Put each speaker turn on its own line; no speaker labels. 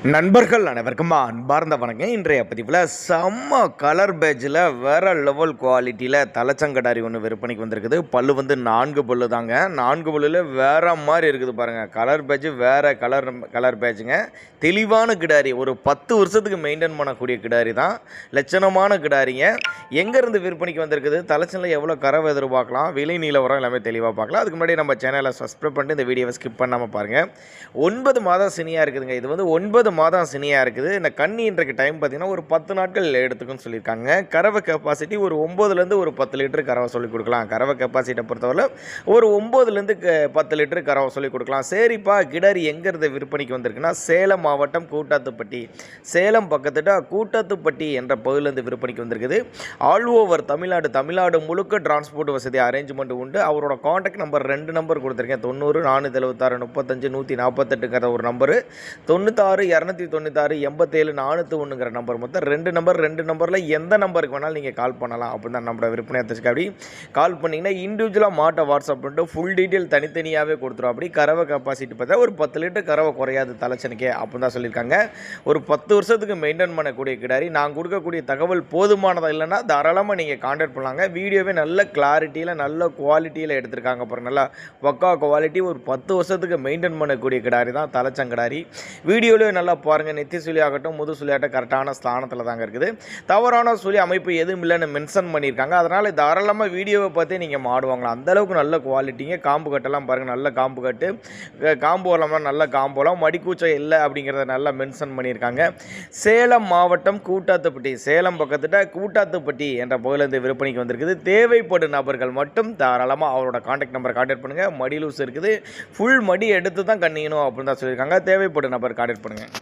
நண்பர்கள் அனைவருக்கும் அன்பார்ந்த வணக்கம். இன்றைய பதிவில் செம்ம கலர் பேட்சில் வேறு லெவல் குவாலிட்டியில் தலைச்சங்கடாரி ஒன்று விற்பனைக்கு வந்திருக்குது. பல்லு வந்து 4 பல்லு தாங்க. 4 பல்லில் வேறு மாதிரி இருக்குது பாருங்கள். கலர் பேட்சு வேறு கலர் பேட்சுங்க. தெளிவான கிடாரி, ஒரு 10 வருஷத்துக்கு மெயின்டைன் பண்ணக்கூடிய கிடாரி தான். லட்சணமான கிடாரிங்க. எங்கேருந்து விற்பனைக்கு வந்திருக்குது, தலைச்சனில் எவ்வளோ கறவை எதிர்பார்க்கலாம், விலை நிலவரம் எல்லாமே தெளிவாக பார்க்கலாம். அதுக்கு முன்னாடி நம்ம சேனலை சப்ஸ்கிரைப் பண்ணிட்டு இந்த வீடியோவை ஸ்கிப் பண்ணாமல் பாருங்கள். 9 மாதம் சினியாக இருக்குதுங்க. இது வந்து 9 மாதம் சினியாக இருக்குது. இந்த கன்னி இன்றைக்கு டைம் பார்த்திங்கன்னா ஒரு 10 நாட்கள் எடுத்துக்குன்னு சொல்லியிருக்காங்க. கறவை கெப்பாசிட்டி ஒரு 9லேருந்து ஒரு 10 லிட்டரு கறவை சொல்லிக் கொடுக்கலாம். கறவை கெப்பாசிட்டியை பொறுத்தவரை ஒரு 9லேருந்து 10 லிட்டரு கறவை சொல்லிக் கொடுக்கலாம். சரிப்பா, கிடாரி எங்கேருந்து விற்பனைக்கு வந்திருக்குன்னா சேலம் மாவட்டம் கூட்டாத்துப்பட்டி, சேலம் பக்கத்துட்ட கூட்டாத்துப்பட்டி என்ற பகுதியிலேருந்து விற்பனைக்கு வந்திருக்குது. ஆல் ஓவர் தமிழ்நாடு முழுக்க டிரான்ஸ்போர்ட் வசதி அரேஞ்ச்மெண்ட் உண்டு. அவரோட காண்டாக்ட் நம்பர் 2 நம்பர் கொடுத்துருக்கேன். 90 476 35 148 ஒரு நம்பரு, 96 296 87 401 நம்பர். மொத்தம் 2 நம்பரில் எந்த நம்பருக்கு வேணாலும் நீங்கள் கால் பண்ணலாம். அப்படி தான் நம்மளோட விற்பனை அத்தச்சுக்கு. அப்படி கால் பண்ணிங்கன்னா இண்டிவிஜுவலாக மாட்டை வாட்ஸ்அப் பண்ணிட்டு ஃபுல் டீட்டெயில் தனித்தனியாகவே கொடுத்துரும். அப்படி கறவை கெப்பாசிட்டி பார்த்தா ஒரு 10 லிட்டர் கறவை குறையாது தலைச்சனுக்கே அப்படின்னு தான் சொல்லியிருக்காங்க. ஒரு 10 வருஷத்துக்கு மெயின்டைன் பண்ணக்கூடிய கிடாரி. நான் கொடுக்கக்கூடிய தகவல் போதுமானதாக இல்லைன்னா தாராளமாக நீங்கள் கான்டாக்ட் பண்ணலாங்க. வீடியோவே நல்ல கிளாரிட்டியில் நல்ல குவாலிட்டியில் எடுத்திருக்காங்க பாருங்கள். நல்லா பக்கா குவாலிட்டி. ஒரு 10 வருஷத்துக்கு மெயின்டைன் பண்ணக்கூடிய கிடாரி தான் தலைச்சங்கடாரி. வீடியோலேயே நல்லா பாருங்கள். நெத்தி சுழி ஆகட்டும் முது சுழியாகட்டும் கரெக்டான ஸ்தானத்தில் தாங்க இருக்குது. தவறான சுழி அமைப்பு எதுவும் இல்லைன்னு மென்ஷன் பண்ணியிருக்காங்க. அதனால் தாராளமாக வீடியோவை பார்த்தே நீங்கள் மாடுவாங்களாம். அந்தளவுக்கு நல்ல குவாலிட்டிங்க. காம்பு கட்டெல்லாம் பாருங்கள், நல்ல காம்பு கட்டு. காம்பு வரலாம்னா நல்ல காம்போலாம், மடிக்கூச்சம் இல்லை அப்படிங்கிறத நல்லா மென்ஷன் பண்ணியிருக்காங்க. சேலம் மாவட்டம் கூட்டாத்துப்பட்டி, சேலம் பக்கத்துட்ட கூட்டாத்துப்பட்டி என்ற பகுதியிலேருந்து விற்பனைக்கு வந்திருக்குது. தேவைப்படும் நபர்கள் மட்டும் தாராளமாக அவரோட கான்டாக்ட் நம்பரை கான்டாக்ட் பண்ணுங்கள். மடி லூஸ் இருக்குது, ஃபுல் மடி எடுத்து தான் கண்ணிக்கணும் அப்படின்னு தான் சொல்லியிருக்காங்க. தேவைப்படும் நபர் கான்டாக்ட் பண்ணுங்கள்.